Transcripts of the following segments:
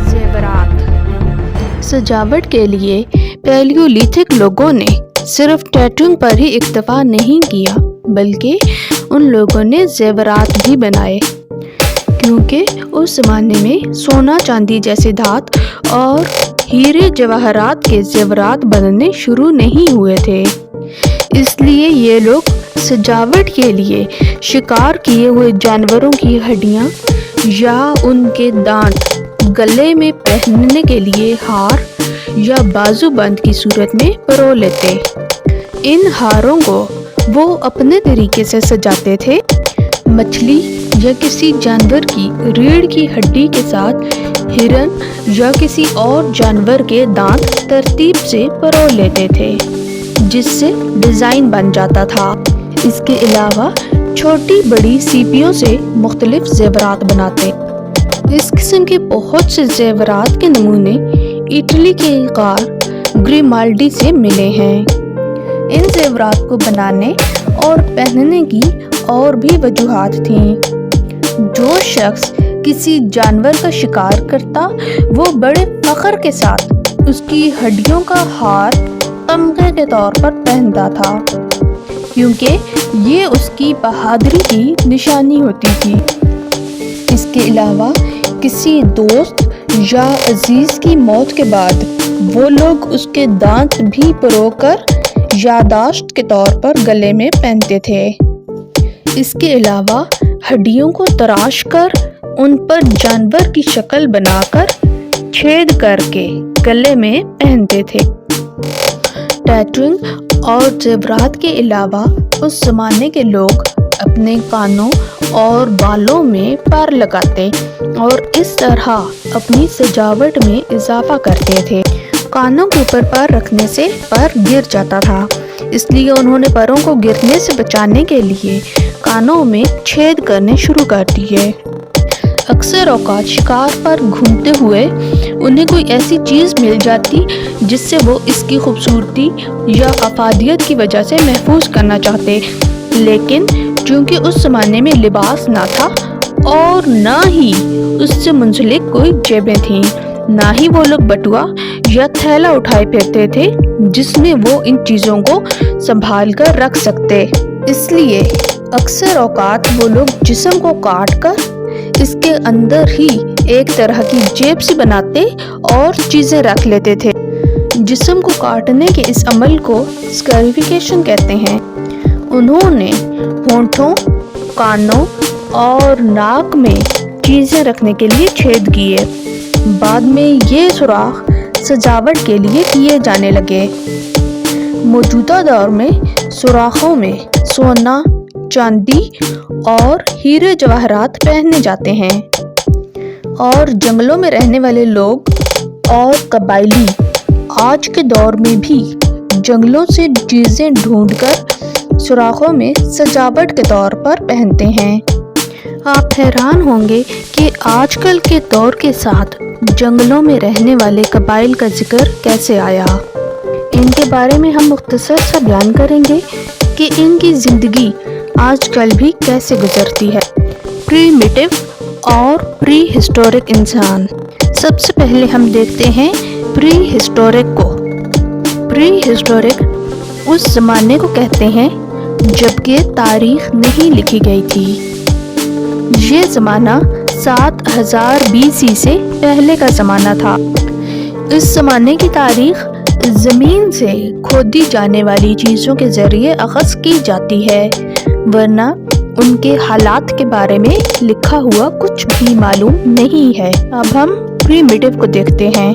ज़ेवरात सजावट के लिए पैलियोलिथिक लोगों ने सिर्फ टैटूइंग पर ही इक्तफा नहीं किया, बल्कि उन लोगों ने ज़ेवरात भी बनाए, क्योंकि उस ज़माने में सोना चांदी जैसे धात और हीरे जवाहरात के ज़ेवरात बनने शुरू नहीं हुए थे। इसलिए ये लोग सजावट के लिए शिकार किए हुए जानवरों की हड्डियाँ या उनके दांत गले में पहनने के लिए हार या बाजूबंद की सूरत में परो लेते। इन हारों को वो अपने तरीके से सजाते थे। मछली या किसी जानवर की रीढ़ की हड्डी के साथ हिरन या किसी और जानवर के दांत तरतीब से परो लेते थे, जिससे डिज़ाइन बन जाता था। इसके अलावा छोटी बड़ी सीपियों से मुख्तलिफ ज़ेवरात बनाते। इस किस्म के बहुत से ज़ेवरात के नमूने इटली के कार ग्रिमाल्डी से मिले हैं। इन ज़ेवरात को बनाने और पहनने की और भी वजूहात थीं। जो शख्स किसी जानवर का शिकार करता, वो बड़े फ़ख्र के साथ उसकी हड्डियों का हार तमगे के तौर पर पहनता था, क्योंकि ये उसकी बहादुरी की निशानी होती थी। इसके अलावा किसी दोस्त या अजीज़ की मौत के बाद वो लोग उसके दांत भी परोकर यादाश्त के तौर पर गले में पहनते थे। इसके अलावा हड्डियों को तराश कर उन पर जानवर की शक्ल बनाकर छेद करके गले में पहनते थे। टैटूइंग और ज़ेवरात के अलावा उस ज़माने के लोग अपने कानों और बालों में पर लगाते और इस तरह अपनी सजावट में इजाफा करते थे। कानों के ऊपर पर रखने से पर गिर जाता था, इसलिए उन्होंने परों को गिरने से बचाने के लिए कानों में छेद करने शुरू कर दिए। अक्सर औकात शिकार पर घूमते हुए उन्हें कोई ऐसी चीज़ मिल जाती जिससे वो इसकी खूबसूरती या अफादियत की वजह से महफूज करना चाहते, लेकिन चूँकि उस ज़माने में लिबास ना था और ना ही उससे मुंसलिक कोई जेबें थीं, ना ही वो लोग बटुआ या थैला उठाए फिरते थे जिसमें वो इन चीज़ों को संभाल कर रख सकते। इसलिए अक्सर औकात वो लोग जिस्म को काट कर इसके अंदर ही एक तरह की जेब सी बनाते और चीज़ें रख लेते थे। जिस्म को काटने के इस अमल को स्कैरिफिकेशन कहते हैं। उन्होंने होंठों, कानों और नाक में चीज़ें रखने के लिए छेद किए। बाद में ये सुराख सजावट के लिए किए जाने लगे। मौजूदा दौर में सुराखों में सोना, चांदी और हीरे जवाहरात पहने जाते हैं, और जंगलों में रहने वाले लोग और कबायली आज के दौर में भी जंगलों से चीज़ें ढूंढकर सुराखों में सजावट के तौर पर पहनते हैं। आप हैरान होंगे कि आजकल के दौर के साथ जंगलों में रहने वाले कबाइल का जिक्र कैसे आया। इनके बारे में हम मुख्तसर सा बयान करेंगे कि इनकी ज़िंदगी आजकल भी कैसे गुजरती है। प्रीमिटिव और प्री हिस्टोरिक इंसान। सबसे पहले हम देखते हैं प्री हिस्टोरिक को। प्री हिस्टोरिक उस ज़माने को कहते हैं जबकि तारीख नहीं लिखी गई थी। ये ज़माना 7000 BC से पहले का ज़माना था। इस ज़माने की तारीख ज़मीन से खोदी जाने वाली चीज़ों के ज़रिए अख़ज़ की जाती है, वरना उनके हालात के बारे में लिखा हुआ कुछ भी मालूम नहीं है। अब हम प्रीमिटिव को देखते हैं।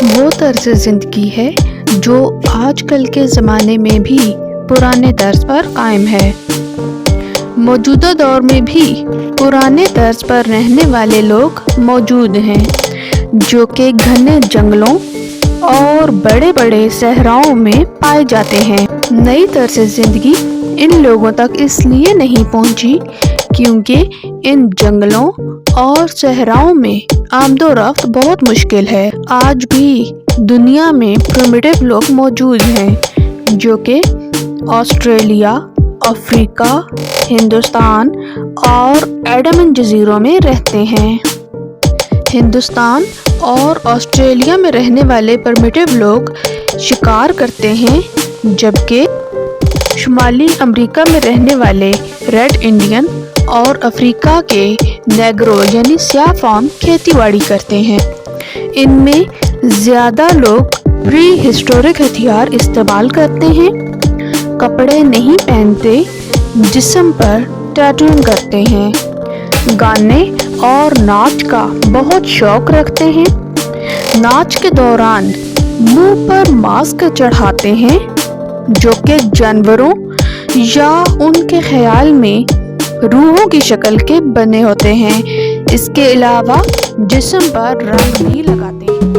वो तर्ज़ ज़िंदगी है जो आजकल के ज़माने में भी पुराने तर्ज पर कायम है। मौजूदा दौर में भी पुराने तर्ज पर रहने वाले लोग मौजूद हैं, जो कि घने जंगलों और बड़े बड़े सहराओं में पाए जाते हैं। नई तर्ज ज़िंदगी इन लोगों तक इसलिए नहीं पहुंची क्योंकि इन जंगलों और सहराओं में आमदोरफ्त बहुत मुश्किल है। आज भी दुनिया में प्रिमिटिव लोग मौजूद हैं जो कि ऑस्ट्रेलिया افریقہ، ہندوستان اور انڈمان جزیروں میں رہتے ہیں۔ ہندوستان اور آسٹریلیا میں رہنے والے پرمیٹیو لوگ شکار کرتے ہیں، جبکہ شمالی امریکہ میں رہنے والے ریڈ انڈین اور افریقہ کے نیگرو یعنی سیاہ فام کھیتی باڑی کرتے ہیں۔ ان میں زیادہ لوگ پری ہسٹورک ہتھیار استعمال کرتے ہیں، کپڑے نہیں پہنتے، جسم پر ٹیٹوئنگ کرتے ہیں، گانے اور ناچ کا بہت شوق رکھتے ہیں، ناچ کے دوران منہ پر ماسک چڑھاتے ہیں جو کہ جانوروں یا ان کے خیال میں روحوں کی شکل کے بنے ہوتے ہیں۔ اس کے علاوہ جسم پر رنگ بھی لگاتے ہیں۔